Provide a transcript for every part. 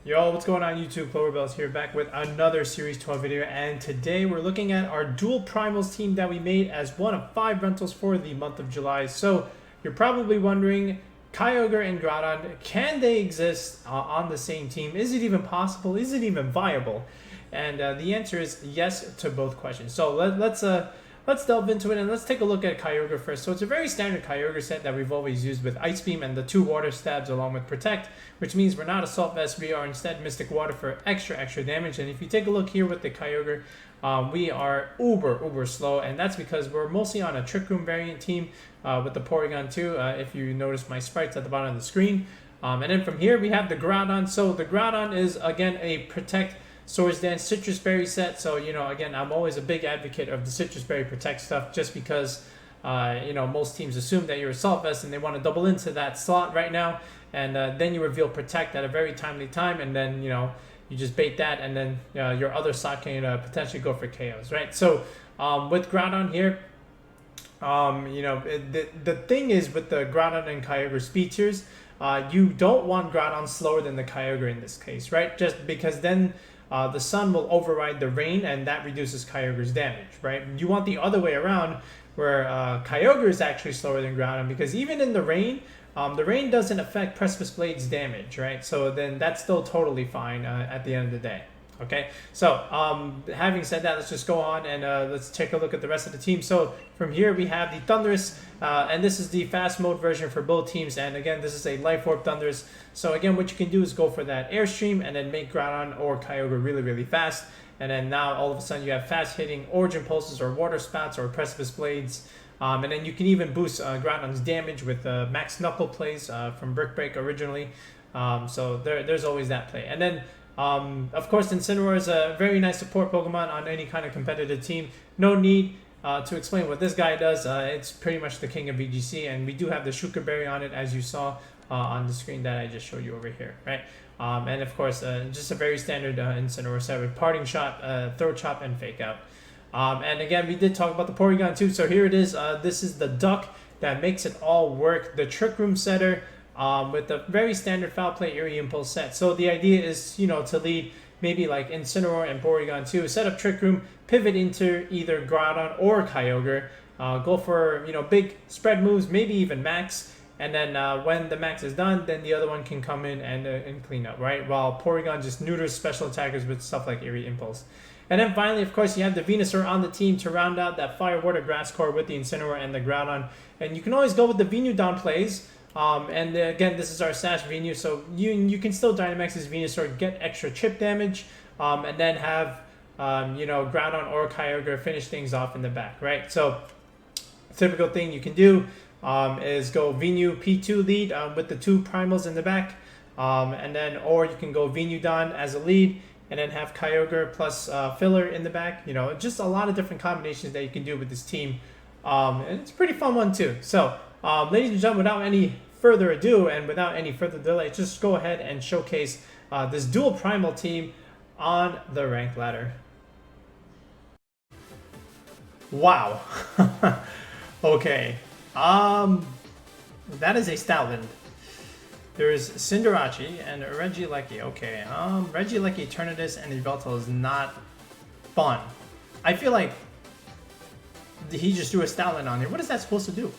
Yo, what's going on YouTube? Cloverbells here, back with another Series 12 video, and today we're looking at our dual Primals team that we made as one of 5 rentals for the month of July. So you're probably wondering, Kyogre and Groudon, can they exist on the same team? Is it even possible? Is it even viable? And the answer is yes to both questions. So let's delve into it and let's take a look at Kyogre first. So it's a very standard Kyogre set that we've always used with Ice Beam and the 2 Water Stabs along with Protect, which means we're not Assault Vest, we are instead Mystic Water for extra damage. And if you take a look here with the Kyogre, we are uber slow, and that's because we're mostly on a Trick Room variant team with the Porygon 2, if you notice my sprites at the bottom of the screen. And then from here we have the Groudon. So the Groudon is again a Protect Swords Dance Citrus Berry set. So, you know, again, I'm always a big advocate of the Citrus Berry Protect stuff just because, you know, most teams assume that you're Assault Vest and they want to double into that slot right now. And then you reveal Protect at a very timely time, and then, you know, you just bait that, and then your other slot can potentially go for KOs, right? So with Groudon here, you know, the thing is with the Groudon and Kyogre speed tiers, you don't want Groudon slower than the Kyogre in this case, right? Just because then the sun will override the rain, and that reduces Kyogre's damage, right? You want the other way around, where Kyogre is actually slower than Groudon, because even in the rain doesn't affect Precipice Blade's damage, right? So then that's still totally fine at the end of the day. Okay, so having said that, let's just go on and let's take a look at the rest of the team. So from here we have the Thundurus, and this is the fast mode version for both teams. And again, this is a Life Orb Thundurus. So again, what you can do is go for that Airstream and then make Groudon or Kyogre really fast. And then now all of a sudden you have fast hitting Origin Pulses or Water Spouts or Precipice Blades. And then you can even boost Groudon's damage with Max Knuckle plays from Brick Break originally. So there's always that play. And then of course, Incineroar is a very nice support Pokemon on any kind of competitive team. No need to explain what this guy does. It's pretty much the king of VGC, and we do have the Shuka Berry on it, as you saw on the screen that I just showed you over here, right? And of course, just a very standard Incineroar set with Parting Shot, Throat Chop, and Fake Out. And again, we did talk about the Porygon too. So here it is. This is the duck that makes it all work. The Trick Room setter. With the very standard Foul Play Eerie Impulse set. So the idea is, you know, to lead maybe like Incineroar and Porygon 2, set up Trick Room, pivot into either Groudon or Kyogre, go for, you know, big spread moves, maybe even max, and then when the max is done, then the other one can come in and clean up, right? While Porygon just neuters special attackers with stuff like Eerie Impulse. And then finally, of course, you have the Venusaur on the team to round out that Fire, Water, Grass core with the Incineroar and the Groudon. And you can always go with the Venusaur plays. And again, this is our Sash Venu, so you can still Dynamax this Venusaur, get extra chip damage, and then have you know, Groudon or Kyogre finish things off in the back, right? So typical thing you can do is go Venu P2 lead with the 2 Primals in the back, and then or you can go Venudon as a lead and then have Kyogre plus filler in the back. You know, just a lot of different combinations that you can do with this team, and it's a pretty fun one too. So ladies and gentlemen, without any further ado and without any further delay, just go ahead and showcase this dual primal team on the rank ladder. Wow. Okay. That is a Stoutland. There's Cinderace and Regieleki. Okay. Regieleki, Eternatus, and Yveltal is not fun. I feel like he just threw a Stoutland on here. What is that supposed to do?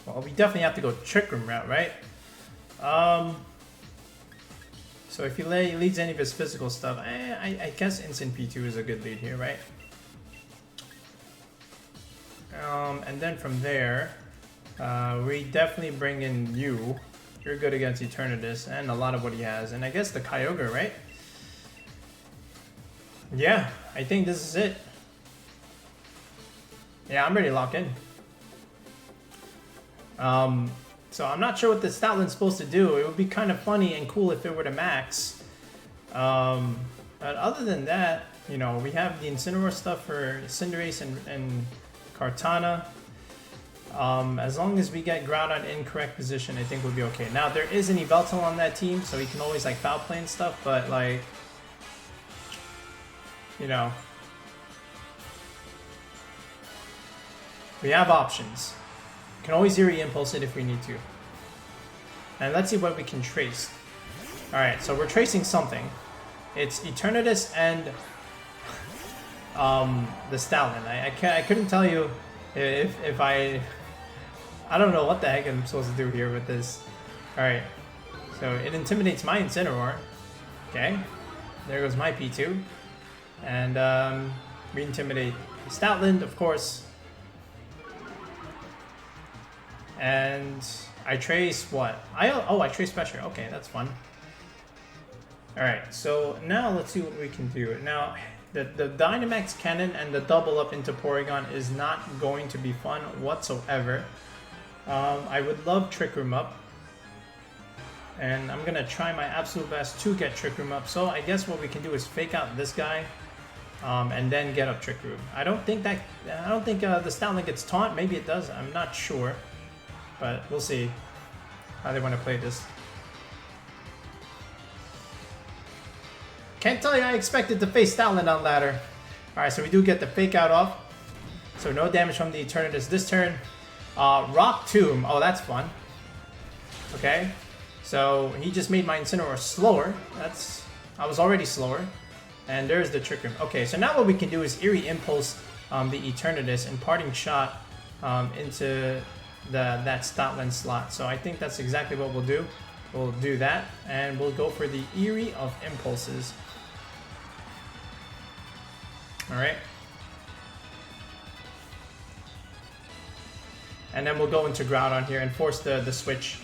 Well, we definitely have to go Trick Room route, right? So if he leads any of his physical stuff, I guess Instant P2 is a good lead here, right? And then from there, we definitely bring in you. You're good against Eternatus and a lot of what he has. And I guess the Kyogre, right? Yeah, I think this is it. Yeah, I'm ready to lock in. So I'm not sure what the Stoutland's supposed to do. It would be kind of funny and cool if it were to max. But other than that, you know, we have the Incineroar stuff for Cinderace and Kartana. As long as we get Groudon in correct position, I think we'll be okay. Now, there is an Yveltal on that team, so he can always, like, foul play and stuff, but, like, you know, we have options. Can always Eerie Impulse it if we need to. And let's see what we can trace. Alright, so we're tracing something. It's Eternatus and the Stoutland. I couldn't tell you if I don't know what the heck I'm supposed to do here with this. Alright, so it intimidates my Incineroar. Okay, there goes my P2. And we intimidate Stoutland, of course. And I trace what? I trace pressure. Okay, that's fun. Alright, so now let's see what we can do. Now, the Dynamax Cannon and the double up into Porygon is not going to be fun whatsoever. I would love Trick Room up. And I'm going to try my absolute best to get Trick Room up. So I guess what we can do is fake out this guy. And then get up Trick Room. I don't think the Stoutland gets taunt. Maybe it does. I'm not sure. But we'll see how they want to play this. Can't tell you I expected to face Stoutland on ladder. Alright, so we do get the fake out off. So no damage from the Eternatus this turn. Rock Tomb. Oh, that's fun. Okay. So he just made my Incineroar slower. I was already slower. And there's the Trick Room. Okay, so now what we can do is Eerie Impulse the Eternatus and Parting Shot into that Stoutland slot. So I think that's exactly what we'll do. We'll do that, and we'll go for the Eerie of Impulses. Alright. And then we'll go into Groudon here and force the switch.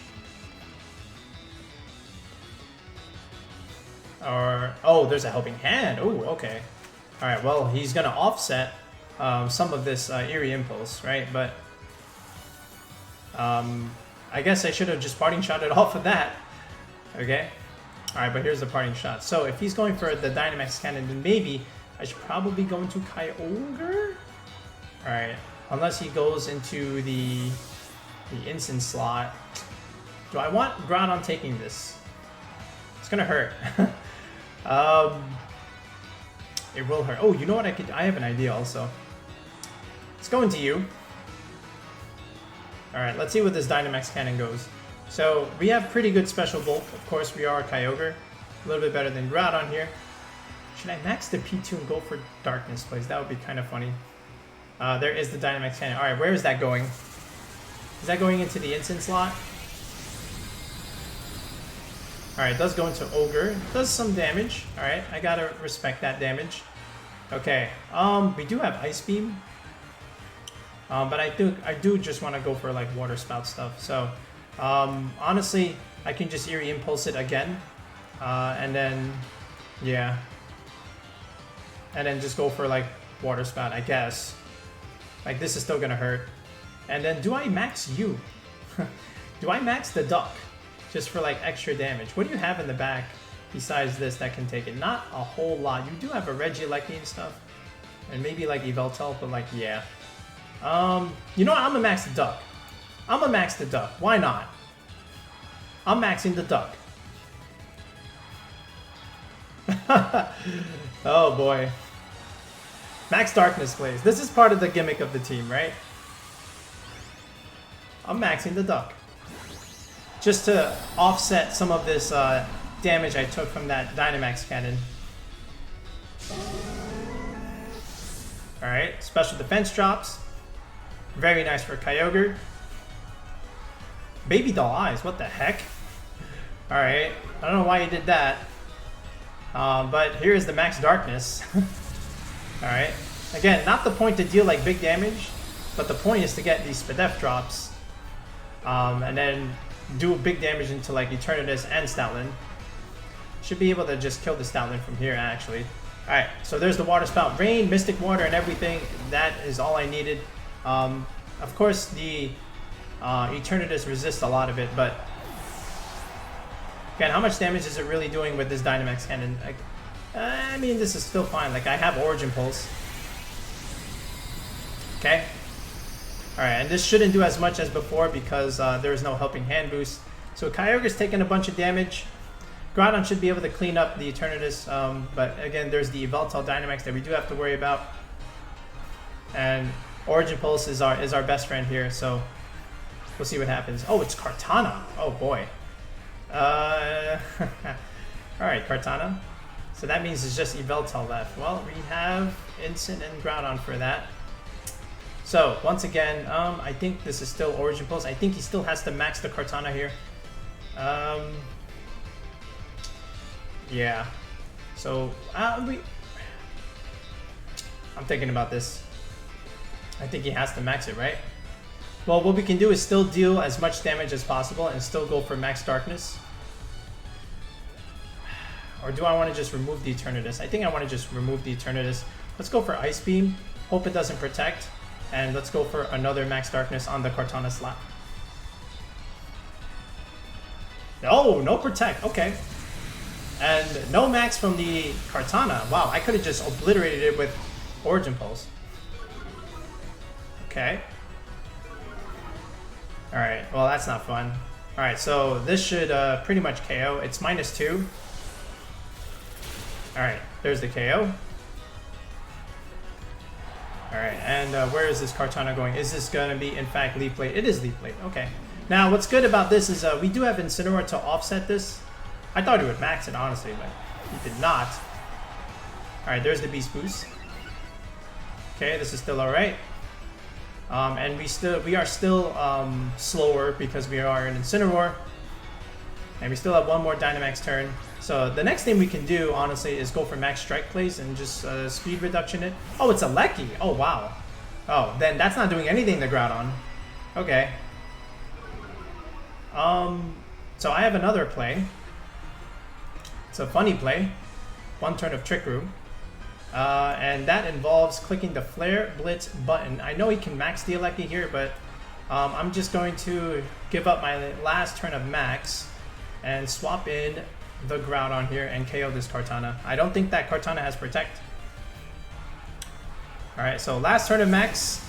Oh, there's a Helping Hand. Oh, okay. Alright, well, he's going to offset some of this Eerie Impulse, right? But I guess I should have just Parting Shotted off of that. Okay. Alright, but here's the Parting Shot. So if he's going for the Dynamax Cannon, then maybe I should probably go into Kyogre? Alright. Unless he goes into the Instant slot. Do I want Groudon taking this? It's gonna hurt. It will hurt. Oh, you know what I have an idea also. Let's go into you. Alright, let's see what this Dynamax Cannon goes. So, we have pretty good Special Bulk. Of course, we are Kyogre. A little bit better than Groudon here. Should I max the P2 and go for Darkness, please? That would be kind of funny. There is the Dynamax Cannon. Alright, where is that going? Is that going into the Instant slot? Alright, it does go into Ogre. It does some damage. Alright, I gotta respect that damage. Okay, we do have Ice Beam. But I do just want to go for like Water Spout stuff. So, honestly, I can just Eerie Impulse it again. And then, yeah. And then just go for like Water Spout, I guess. Like, this is still gonna hurt. And then, do I max you? Do I max the Duck? Just for like extra damage. What do you have in the back besides this that can take it? Not a whole lot. You do have a Regieleki and stuff. And maybe like Yveltal, but like, yeah. You know what? I'm gonna max the Duck. I'm gonna max the Duck. Why not? I'm maxing the Duck. Oh boy. Max Darkness, please. This is part of the gimmick of the team, right? I'm maxing the Duck. Just to offset some of this damage I took from that Dynamax Cannon. Alright, special defense drops. Very nice for Kyogre. Baby doll eyes, what the heck? Alright, I don't know why you did that. But here is the max darkness. Alright, again, not the point to deal like big damage, but the point is to get these Spadef drops. And then do big damage into like Eternatus and Stoutland. Should be able to just kill the Stoutland from here actually. Alright, so there's the Water Spout. Rain, Mystic Water, and everything. That is all I needed. Of course, the Eternatus resists a lot of it, but again, how much damage is it really doing with this Dynamax Cannon? Like, I mean, this is still fine. Like, I have Origin Pulse. Okay. Alright, and this shouldn't do as much as before because there is no Helping Hand boost. So Kyogre's taking a bunch of damage. Groudon should be able to clean up the Eternatus, but again, there's the Yveltal Dynamax that we do have to worry about. And Origin Pulse is our best friend here, so we'll see what happens. Oh, it's Kartana. Oh boy. Alright, Kartana. So that means it's just Yveltal left. Well, we have Incin and Groudon for that. So, once again, I think this is still Origin Pulse. I think he still has to max the Kartana here. Yeah. So, I'm thinking about this. I think he has to max it, right? Well, what we can do is still deal as much damage as possible and still go for max darkness. Or do I want to just remove the Eternatus? I think I want to just remove the Eternatus. Let's go for Ice Beam. Hope it doesn't protect. And let's go for another max darkness on the Kartana slot. Oh, no protect. Okay. And no max from the Kartana. Wow, I could have just obliterated it with Origin Pulse. Okay. Alright, well that's not fun. Alright, so this should pretty much KO. It's -2. Alright, there's the KO. Alright, and where is this Kartana going? Is this going to be, in fact, Leaf Blade? It is Leaf Blade, okay. Now, what's good about this is we do have Incineroar to offset this. I thought he would max it, honestly, but he did not. Alright, there's the Beast Boost. Okay, this is still alright. And we are still slower because we are in Incineroar. And we still have one more Dynamax turn. So the next thing we can do, honestly, is go for max strike plays and just speed reduction it. Oh, it's a Lecky. Oh, wow. Oh, then that's not doing anything to Groudon. Okay. So I have another play. It's a funny play. One turn of Trick Room. And that involves clicking the Flare Blitz button. I know he can max the Lecky here, but I'm just going to give up my last turn of max and swap in the Groudon here and KO this Kartana. I don't think that Kartana has Protect. Alright, so last turn of max.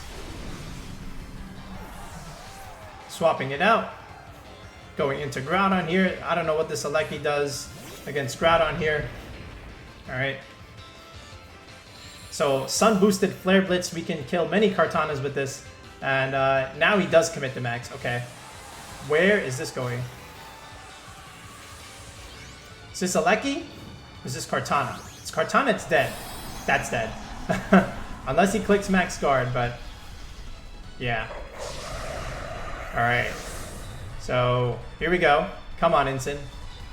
Swapping it out. Going into Groudon here. I don't know what this Lecky does against Groudon here. Alright. So Sun boosted Flare Blitz. We can kill many Kartanas with this. And now he does commit the max. Okay. Where is this going? Is this a Lecky? Is this Kartana? It's Kartana, it's dead. That's dead. Unless he clicks max guard, but yeah. Alright. So here we go. Come on, Incin.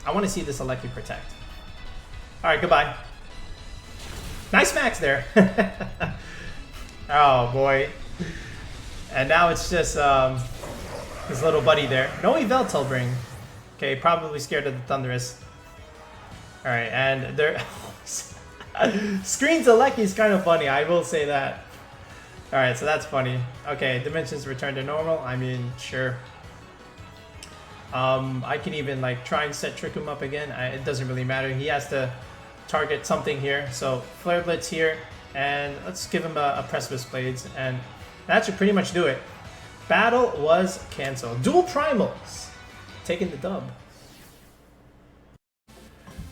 I want to see this Lecky protect. Alright, goodbye. Nice max there. Oh boy. And now it's just his little buddy there. No Yveltal bring. Okay, probably scared of the Thundurus. Alright, and there Screens of Lecky is kind of funny, I will say that. Alright, so that's funny. Okay, dimensions return to normal. I mean, sure. I can even like try and set Trick Room up again. It doesn't really matter. He has to target something here. So Flare Blitz here, and let's give him a Precipice Blades, and that should pretty much do it. Battle was canceled. Dual Primals taking the dub.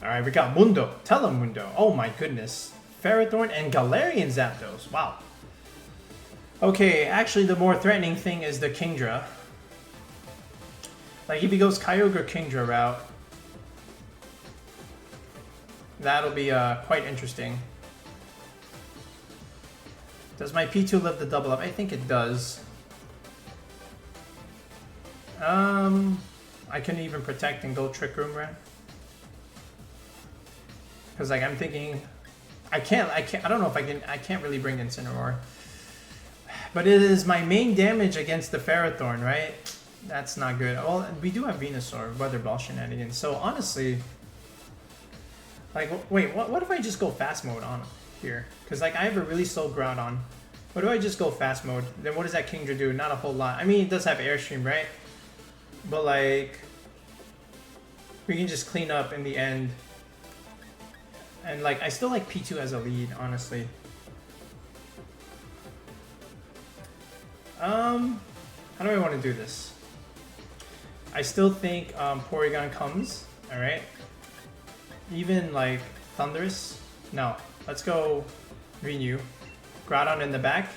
Alright, we got Mundo, Telemundo. Oh my goodness. Ferrothorn and Galarian Zapdos. Wow. Okay, actually the more threatening thing is the Kingdra. Like if he goes Kyogre Kingdra route, that'll be quite interesting. Does my P2 live the double up? I think it does. I can even protect and go Trick Room route. Because like I'm thinking, I don't know if I can't really bring Incineroar. But it is my main damage against the Ferrothorn, right? That's not good. Well, we do have Venusaur, Weather Ball shenanigans. So honestly, like, wait, what if I just go fast mode on here? Because like I have a really slow Groudon. What do I just go fast mode? Then what does that Kingdra do? Not a whole lot. I mean, it does have Airstream, right? But like, we can just clean up in the end. And like, I still like P2 as a lead, honestly. How do I want to do this? I still think Porygon comes, alright? Even like Thundurus. No, let's go Renew. Groudon in the back.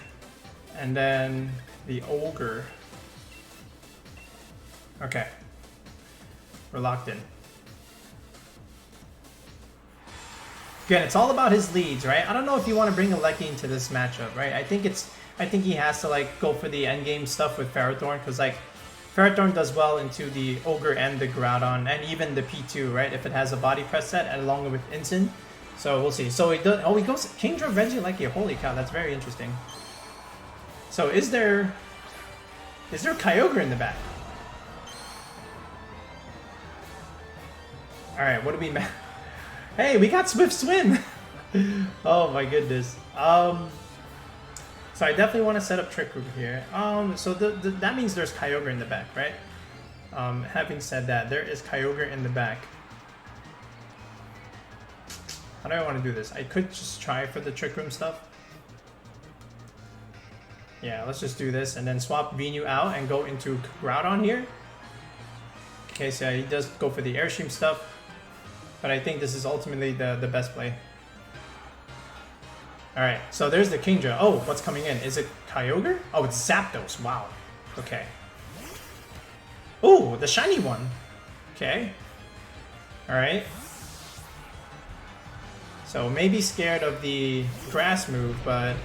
And then the Ogre. Okay. We're locked in. Again, it's all about his leads, right? I don't know if you want to bring Yveltal into this matchup, right? I think he has to like go for the end game stuff with Ferrothorn, because like Ferrothorn does well into the Ogre and the Groudon, and even the P2, right? If it has a body press set and along with Incin. So we'll see. So he does. Oh, he goes Kingdra Regieleki. Holy cow, that's very interesting. So is there Kyogre in the back? All right, what do we? Hey, we got Swift Swim. Oh my goodness. So I definitely want to set up Trick Room here. So that means there's Kyogre in the back, right? Having said that, there is Kyogre in the back. How do I want to do this? I could just try for the Trick Room stuff. Yeah, let's just do this and then swap Venu out and go into Groudon here. Okay, so he does go for the Airstream stuff, but I think this is ultimately the best play. Alright, so there's the Kingdra. Oh, what's coming in? Is it Kyogre? Oh, it's Zapdos. Wow. Okay. Oh, the shiny one. Okay. Alright. So maybe scared of the grass move, but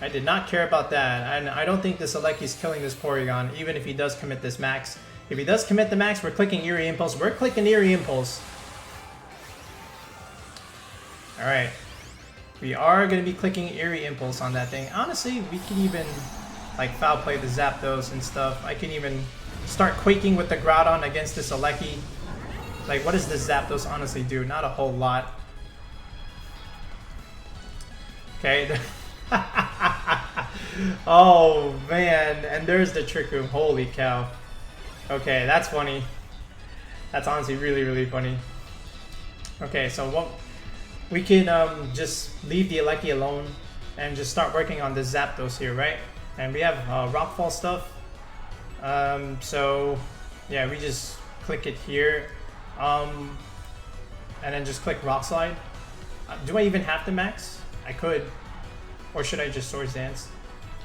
I did not care about that. And I don't think this Aleki's killing this Porygon, even if he does commit this max. If he does commit the max, we're clicking Eerie Impulse. We're clicking Eerie Impulse. Alright. We are going to be clicking Eerie Impulse on that thing. Honestly, we can even like foul play the Zapdos and stuff. I can even start quaking with the Groudon against this Aleki. Like, what does this Zapdos honestly do? Not a whole lot. Okay. Oh, man. And there's the Trick Room. Holy cow. Okay, that's funny. That's honestly really, really funny. Okay, so what... We can just leave the Aleki alone and just start working on the Zapdos here, right? And we have Rockfall stuff. So, yeah, we just click it here. And then just click Rock Slide. Do I even have to max? I could. Or should I just Swords Dance?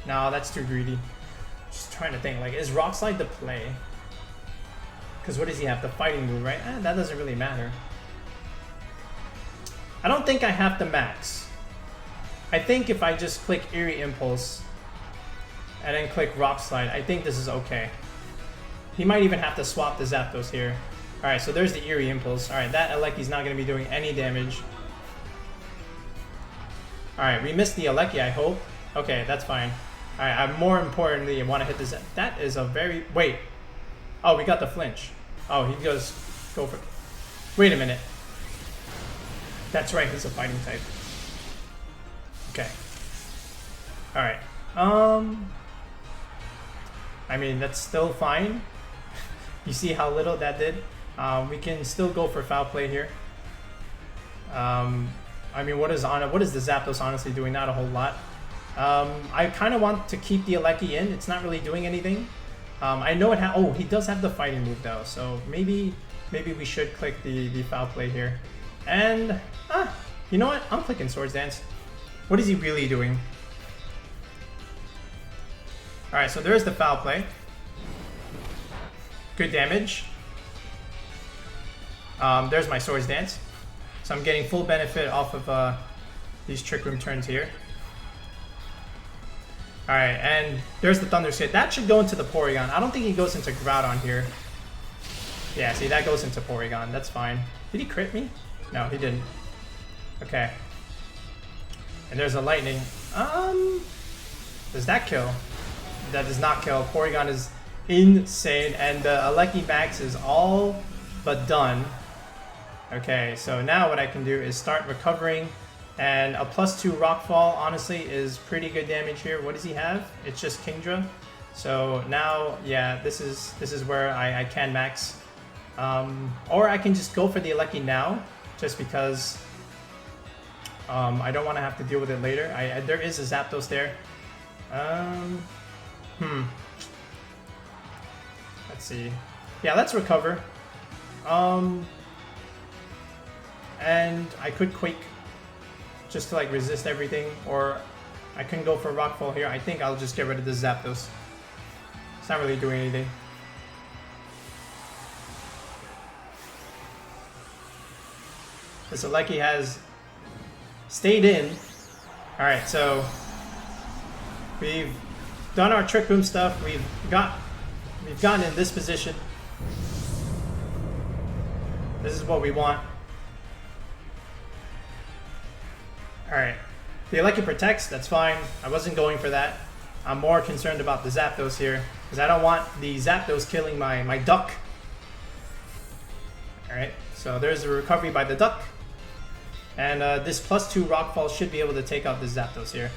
No, that's too greedy. Just trying to think, like, is Rock Slide the play? Because what does he have? The fighting move, right? That doesn't really matter. I don't think I have to max. I think if I just click Eerie Impulse and then click Rock Slide, I think this is okay. He might even have to swap the Zapdos here. Alright, so there's the Eerie Impulse. Alright, that Aleki's not going to be doing any damage. Alright, we missed the Aleki, I hope. Okay, that's fine. Alright, I more importantly want to hit this. That is a very... Wait. Oh, we got the flinch. Oh, he goes... Go for... Wait a minute. That's right, he's a fighting type. Okay. Alright. I mean, that's still fine. You see how little that did? We can still go for foul play here. I mean, what is the Zapdos honestly doing? Not a whole lot. I kind of want to keep the Aleki in. It's not really doing anything. I know it oh, he does have the fighting move though, so maybe we should click the foul play here. And, you know what? I'm clicking Swords Dance. What is he really doing? Alright, so there's the foul play. Good damage. There's my Swords Dance. So I'm getting full benefit off of these Trick Room turns here. Alright, and there's the Thundurus hit. That should go into the Porygon. I don't think he goes into Groudon here. Yeah, see, that goes into Porygon. That's fine. Did he crit me? No, he didn't. Okay. And there's a lightning. Does that kill? That does not kill. Porygon is insane. And the Aleki max is all but done. Okay, so now what I can do is start recovering. And a +2 Rockfall, honestly, is pretty good damage here. What does he have? It's just Kingdra. So now, yeah, this is where I can max. Or I can just go for the Aleki now. Just because I don't want to have to deal with it later. There is a Zapdos there. Let's see. Yeah, let's recover. And I could Quake just to like resist everything, or I can go for Rockfall here. I think I'll just get rid of the Zapdos. It's not really doing anything. This Aleki has stayed in. Alright, so we've done our Trick Room stuff. We've gotten in this position. This is what we want. Alright. The Yveltal protects, that's fine. I wasn't going for that. I'm more concerned about the Zapdos here, because I don't want the Zapdos killing my duck. Alright, so there's a recovery by the duck. And this +2 Rockfall should be able to take out the Zapdos here.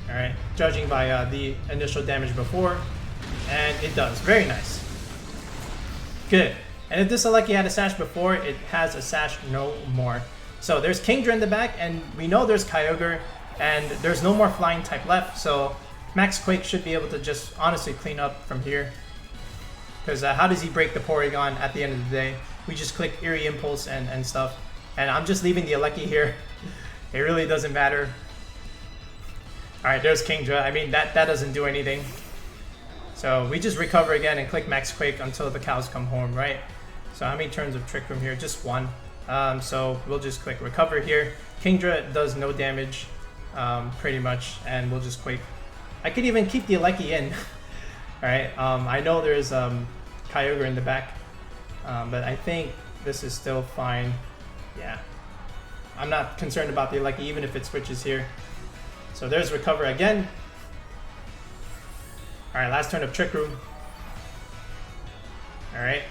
Alright, judging by the initial damage before. And it does. Very nice. Good. And if this Yveltal had a sash before, it has a sash no more. So there's Kingdra in the back, and we know there's Kyogre, and there's no more flying type left, so Max Quake should be able to just honestly clean up from here. Because how does he break the Porygon at the end of the day? We just click Eerie Impulse and stuff. And I'm just leaving the Yveltal here. It really doesn't matter. Alright, there's Kingdra. I mean, that doesn't do anything. So we just recover again and click Max Quake until the cows come home, right? So how many turns of Trick Room here? Just one. So we'll just click recover here. Kingdra does no damage, pretty much, and we'll just Quake. I could even keep the Yveltal in. Alright, I know there's Kyogre in the back, but I think this is still fine. Yeah. I'm not concerned about the Yveltal even if it switches here. So there's recover again. Alright, last turn of Trick Room. Alright.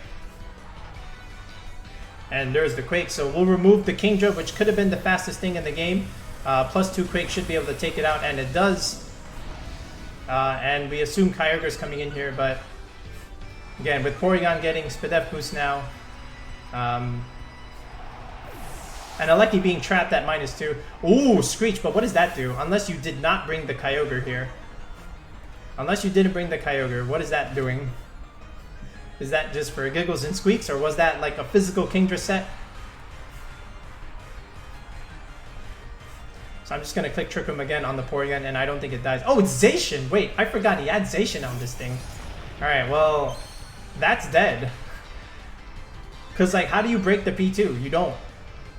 And there's the Quake, so we'll remove the Kingdra, which could have been the fastest thing in the game. +2 Quake should be able to take it out, and it does. And we assume Kyogre's coming in here, but again, with Porygon getting Spadef boost now, and Yveltal being trapped at -2. Ooh, Screech, but what does that do? Unless you did not bring the Kyogre here. Unless you didn't bring the Kyogre, what is that doing? Is that just for giggles and squeaks, or was that like a physical Kingdra set? So I'm just going to click Trick Room again on the Porygon, and I don't think it dies. Oh, it's Zacian! Wait, I forgot he had Zacian on this thing. Alright, well, that's dead. Because, like, how do you break the P2? You don't.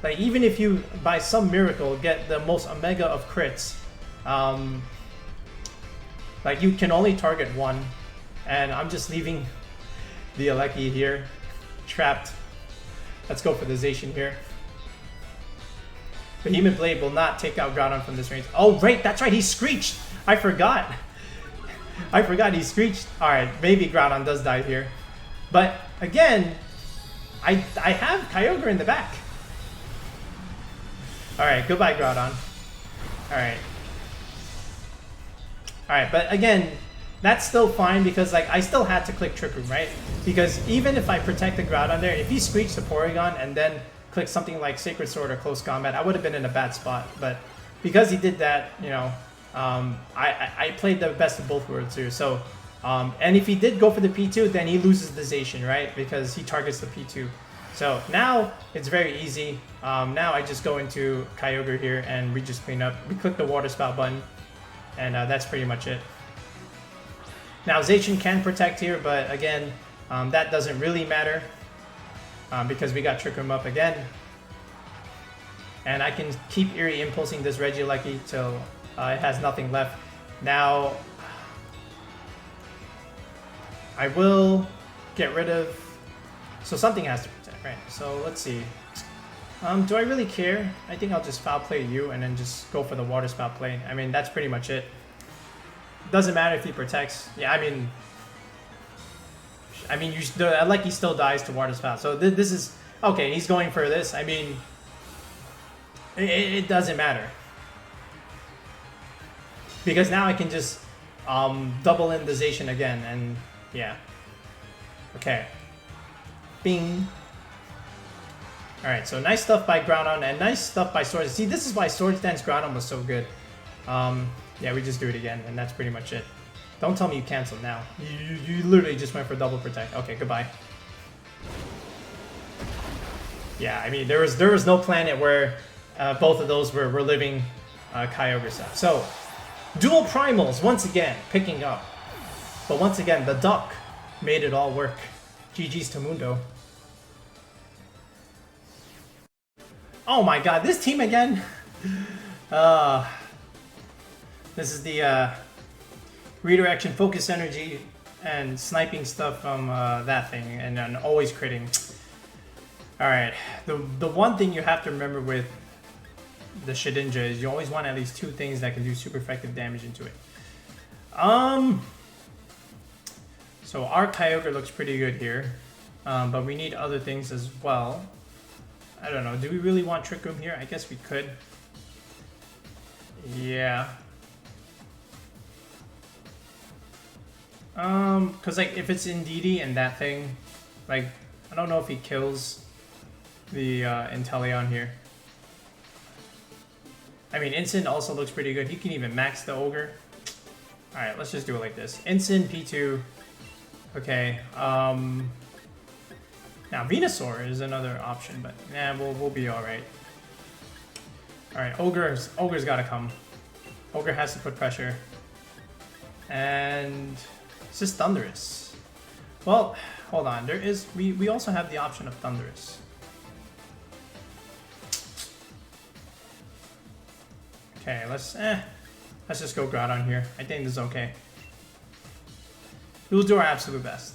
Like, even if you, by some miracle, get the most Omega of crits, like, you can only target one. And I'm just leaving the Yveltal here, trapped. Let's go for the Zacian here. Behemoth Blade will not take out Groudon from this range. Oh, right, that's right, he screeched! I forgot. I forgot he screeched. Alright, maybe Groudon does die here. But, again, I have Kyogre in the back. Alright, goodbye, Groudon. Alright. Alright, but again, that's still fine because, like, I still had to click Trick Room, right? Because even if I protect the Groudon there, if he screeched the Porygon and then click something like Sacred Sword or Close Combat, I would have been in a bad spot. But because he did that, you know, I played the best of both worlds here. So, and if he did go for the P2, then he loses the Zacian, right? Because he targets the P2. So now it's very easy. Now I just go into Kyogre here and we just clean up. We click the Water Spout button, and that's pretty much it. Now Zacian can protect here, but again, that doesn't really matter. Because we got Trick Room up again. And I can keep Eerie Impulsing this Regieleki till it has nothing left. Now, I will get rid of... So something has to protect, right? So let's see. Do I really care? I think I'll just Foul Play you and then just go for the Water Spout play. I mean, that's pretty much it. Doesn't matter if he protects. Yeah, I mean, like he still dies to Water Spout. So this is okay. He's going for this. I mean, it doesn't matter because now I can just double in the Zacian again, and yeah. Okay. Bing. All right. So nice stuff by Groudon and nice stuff by Swords. See, this is why Swords Dance Groudon was so good. Yeah, we just do it again, and that's pretty much it. Don't tell me you canceled now. You literally just went for double protect. Okay, goodbye. Yeah, I mean, there was no planet where both of those were living Kyogre stuff. So, dual primals once again picking up. But once again, the duck made it all work. GG's to Mundo. Oh my god, this team again? This is the redirection, focus energy, and sniping stuff from that thing, and then always critting. Alright, the one thing you have to remember with the Shedinja is you always want at least 2 things that can do super effective damage into it. So our Kyogre looks pretty good here, but we need other things as well. I don't know, do we really want Trick Room here? I guess we could. Yeah. Cause like if it's Indeedee and that thing, like I don't know if he kills the Inteleon here. I mean, Incin also looks pretty good. He can even max the Ogre. Alright, let's just do it like this. Incin, P2. Okay, now Venusaur is another option, but nah, we'll be alright. Alright, Ogre's gotta come. Ogre has to put pressure. And it's just Thundurus. Well, hold on, we also have the option of Thundurus. Okay, let's just go Groudon here. I think this is okay. We'll do our absolute best.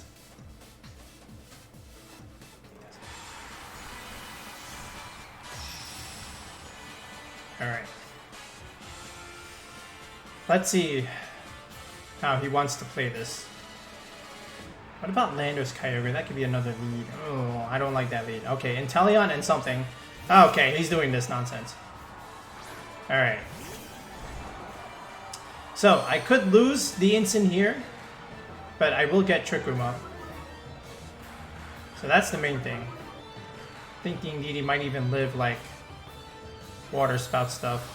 Alright. Let's see how he wants to play this. What about Landorus Kyogre? That could be another lead. Oh, I don't like that lead. Okay, Inteleon and something. Okay, he's doing this nonsense. Alright. So, I could lose the Incin here, but I will get Trick Room up. So that's the main thing. I think the Indeedee might even live like water spout stuff.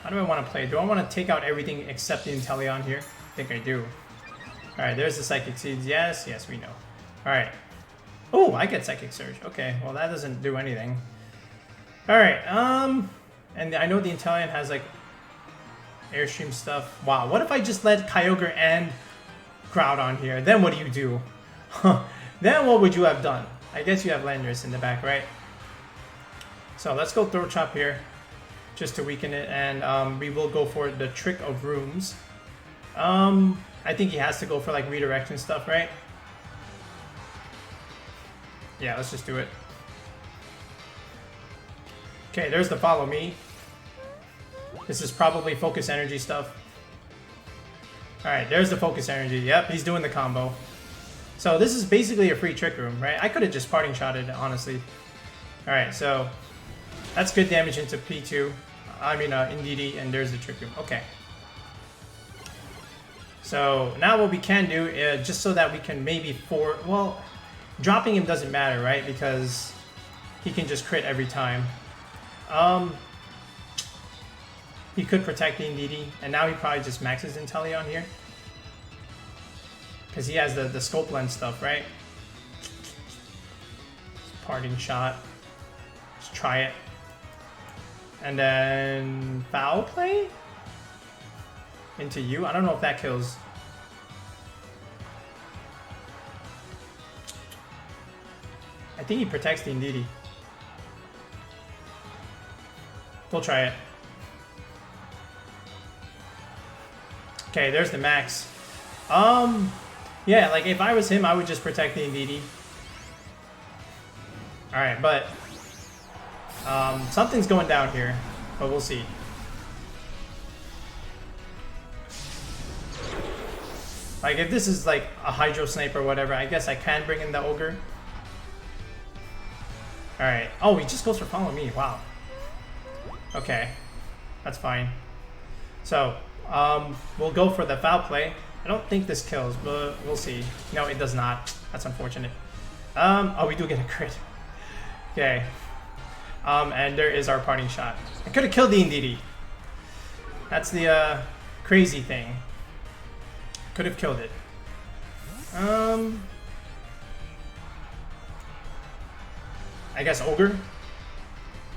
How do I want to play? Do I want to take out everything except the Inteleon here? I think I do. Alright, there's the Psychic Seeds. Yes, yes, we know. Alright. Oh, I get Psychic Surge. Okay, well that doesn't do anything. Alright, and I know the Inteleon has like Airstream stuff. Wow, what if I just let Kyogre and Groudon here? Then what do you do? Then what would you have done? I guess you have Landorus in the back, right? So let's go Throat Chop here, just to weaken it, and we will go for the Trick of Rooms. I think he has to go for like redirection stuff, right? Yeah, let's just do it. Okay, there's the Follow Me. This is probably Focus Energy stuff. Alright, there's the Focus Energy. Yep, he's doing the combo. So this is basically a free Trick Room, right? I could have just Parting Shotted, honestly. Alright, so that's good damage into P2. I mean, Indeedee, and there's the Trick Room. Okay. So now what we can do, just so that we can maybe well, dropping him doesn't matter, right? Because he can just crit every time. He could protect the Indeedee, and now he probably just maxes Inteleon here. Because he has the Stoutland stuff, right? Parting Shot. Let's try it. And then Foul Play? Into you? I don't know if that kills. I think he protects the Indeedee. We'll try it. Okay, there's the max. Yeah, like if I was him, I would just protect the Indeedee. Alright, but something's going down here, but we'll see. Like if this is like a Hydro Snipe or whatever, I guess I can bring in the Ogre. Alright. Oh, he just goes for Follow Me. Wow. Okay. That's fine. So, we'll go for the Foul Play. I don't think this kills, but we'll see. No, it does not. That's unfortunate. Oh, we do get a crit. Okay. And there is our Parting Shot. I could have killed the Indeedee. That's the crazy thing. Could have killed it. I guess Ogre.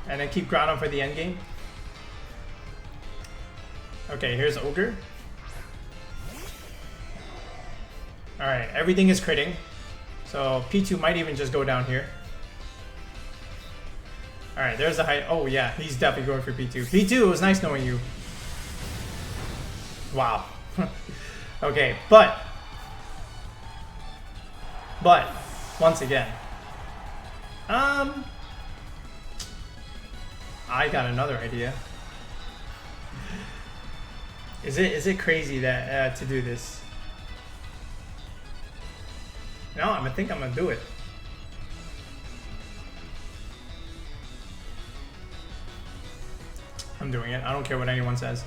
And then keep Groudon for the endgame. Okay, here's Ogre. Alright, everything is critting. So P2 might even just go down here. Alright, there's the height. Oh yeah, he's definitely going for P2. P2, it was nice knowing you. Wow. Okay, but once again, I got another idea. Is it crazy that to do this? No, I think I'm gonna do it. I'm doing it. I don't care what anyone says.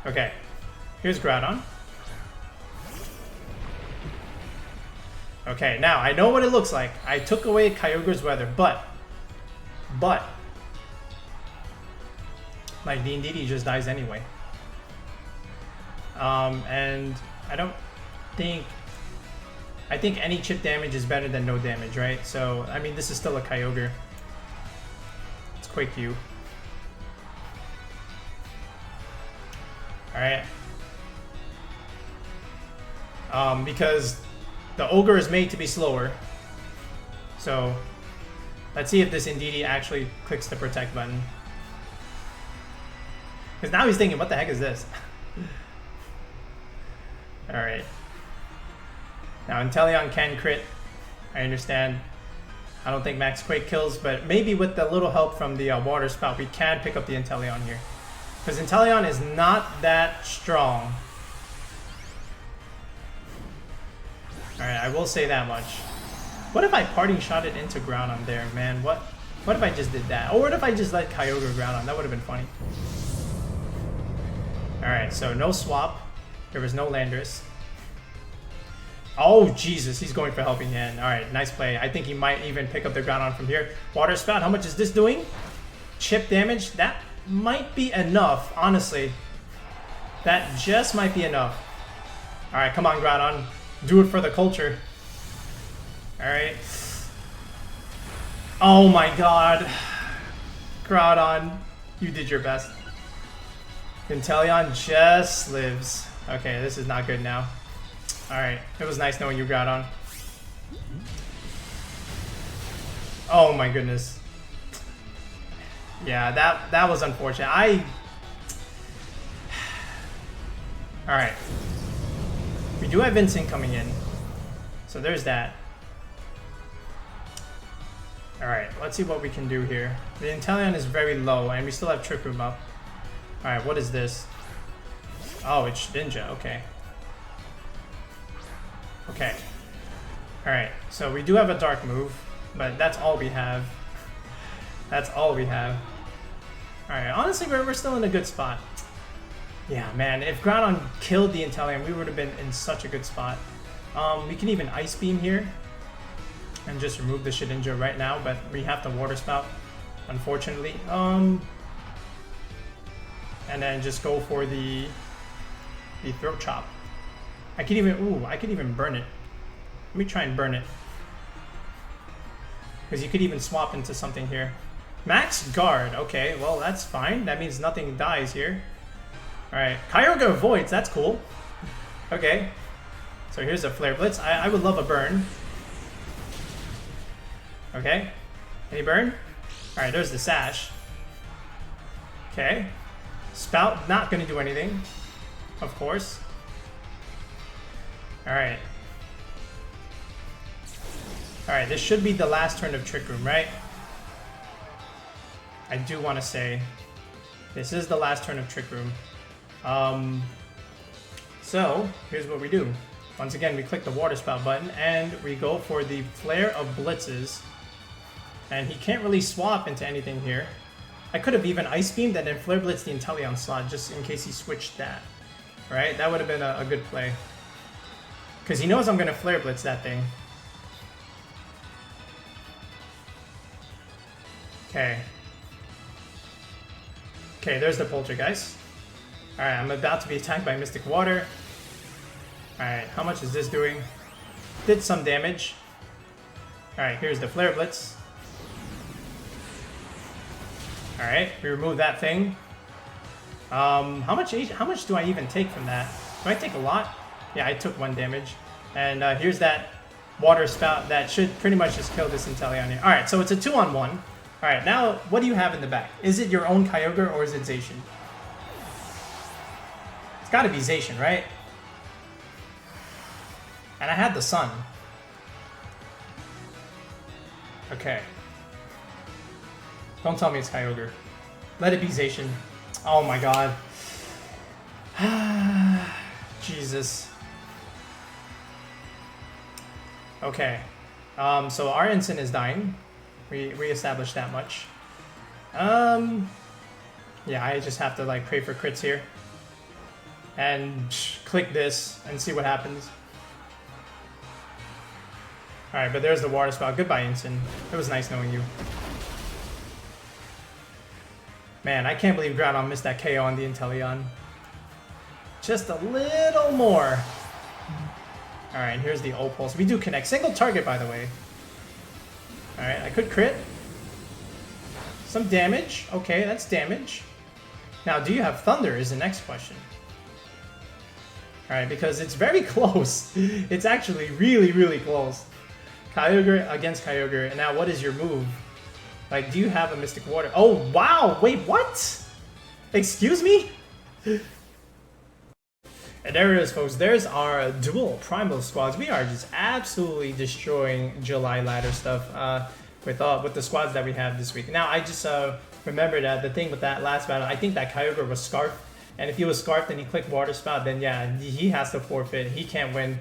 Okay, here's Groudon. Okay, now I know what it looks like. I took away Kyogre's weather, but like the Indeedee just dies anyway. And I think any chip damage is better than no damage, right? So I mean, this is still a Kyogre. Let's Quake you. Alright. Because the Ogre is made to be slower. So let's see if this Indeedee actually clicks the protect button. Because now he's thinking, what the heck is this? Alright. Now Inteleon can crit. I understand. I don't think Max Quake kills, but maybe with the little help from the Water Spout, we can pick up the Inteleon here. Because Inteleon is not that strong. Alright, I will say that much. What if I parting shot it into Groudon there, man? What if I just did that? Or what if I just let Kyogre Groudon? That would have been funny. Alright, so no swap. There was no Landorus. Oh, Jesus, he's going for Helping Hand. Alright, nice play. I think he might even pick up the Groudon from here. Water Spout, how much is this doing? Chip damage? That might be enough, honestly. That just might be enough. Alright, come on, Groudon. Do it for the culture. Alright. Oh my god. Groudon, you did your best. Inteleon just lives. Okay, this is not good now. Alright, it was nice knowing you, Groudon. Oh my goodness. Yeah, that was unfortunate. Alright. We do have Vincent coming in. So there's that. Alright, let's see what we can do here. The Inteleon is very low, and we still have Trick Room up. Alright, what is this? Oh, it's Shedinja, okay. Okay. Alright, so we do have a Dark move, but that's all we have. That's all we have. Alright, honestly, we're still in a good spot. Yeah, man, if Groudon killed the Inteleon, we would have been in such a good spot. We can even Ice Beam here and just remove the Shedinja right now, but we have to Water Spout, unfortunately. And then just go for the Throat Chop. I could even burn it. Let me try and burn it. Because you could even swap into something here. Max Guard, okay, well that's fine. That means nothing dies here. Alright, Kyogre avoids, that's cool. Okay. So here's a Flare Blitz. I would love a burn. Okay. Any burn? Alright, there's the Sash. Okay. Spout, not gonna do anything. Of course. Alright. Alright, this should be the last turn of Trick Room, right? I do want to say this is the last turn of Trick Room. So here's what we do. Once again, we click the Water Spout button and we go for the Flare of Blitzes. And he can't really swap into anything here. I could have even Ice Beamed and then Flare Blitz the Inteleon slot just in case he switched that. Right? That would have been a good play. Because he knows I'm going to Flare Blitz that thing. Okay. Okay, there's the Poltergeist. Alright, I'm about to be attacked by Mystic Water. Alright, how much is this doing? Did some damage. Alright, here's the Flare Blitz. Alright, we remove that thing. How much do I even take from that? Do I take a lot? Yeah, I took 1 damage. And here's that Water Spout that should pretty much just kill this Inteleon here. Alright, so it's a 2-on-1. Alright, now, what do you have in the back? Is it your own Kyogre or is it Zacian? It's gotta be Zacian, right? And I had the sun. Okay. Don't tell me it's Kyogre. Let it be Zacian. Oh my god. Jesus. Okay. So our Incin is dying. We established that much. Yeah, I just have to like pray for crits here. And click this and see what happens. Alright, but there's the water spout. Goodbye, Incin. It was nice knowing you. Man, I can't believe Groudon missed that KO on the Inteleon. Just a little more. Alright, here's the O-Pulse. We do connect. Single target, by the way. Alright, I could crit. Some damage. Okay, that's damage. Now, do you have Thunder is the next question. Alright, because it's very close. It's actually really, really close. Kyogre against Kyogre. And now, what is your move? Like, do you have a Mystic Water? Oh, wow! Wait, what? Excuse me? And there it is, folks. There's our dual Primal squads. We are just absolutely destroying July ladder stuff with the squads that we have this week. Now, I just remembered the thing with that last battle. I think that Kyogre was Scarfed. And if he was Scarfed and he clicked Water Spout, then yeah, he has to forfeit. He can't win.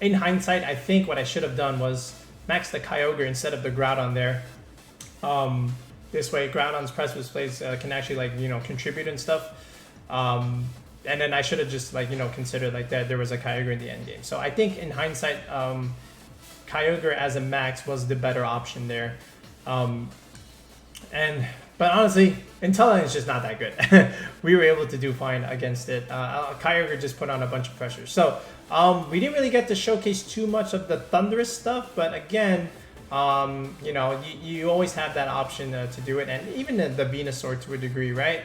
In hindsight, I think what I should have done was max the Kyogre instead of the Groudon there. This way, Groudon's Precipice Plays can actually, like, you know, contribute and stuff. And then I should have just, like, you know, considered like that there was a Kyogre in the end game. So I think in hindsight, Kyogre as a max was the better option there. But honestly, Inteleon is just not that good. We were able to do fine against it. Kyogre just put on a bunch of pressure. So we didn't really get to showcase too much of the Thundurus stuff, but again, you know, you always have that option to do it, and even the Venusaur to a degree, right?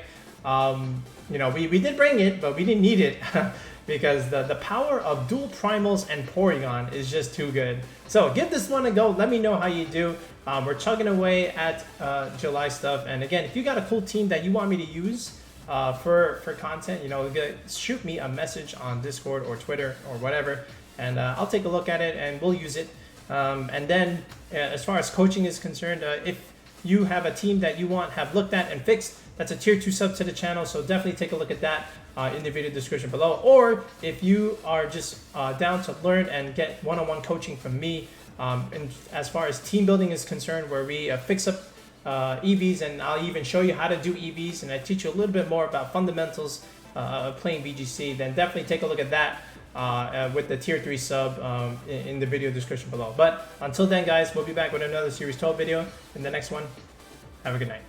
You know, we did bring it, but we didn't need it because the power of dual Primals and Porygon is just too good. So give this one a go. Let me know how you do. We're chugging away at July stuff, and again, if you got a cool team that you want me to use for content, you know, shoot me a message on Discord or Twitter or whatever, and I'll take a look at it and we'll use it. And then as far as coaching is concerned, if you have a team that you have looked at and fixed, that's a tier 2 sub to the channel, so definitely take a look at that in the video description below. Or if you are just down to learn and get one-on-one coaching from me, and as far as team building is concerned, where we fix up EVs, and I'll even show you how to do EVs, and I teach you a little bit more about fundamentals of playing VGC, then definitely take a look at that with the tier 3 sub in the video description below. But until then, guys, we'll be back with another Series 12 video in the next one. Have a good night.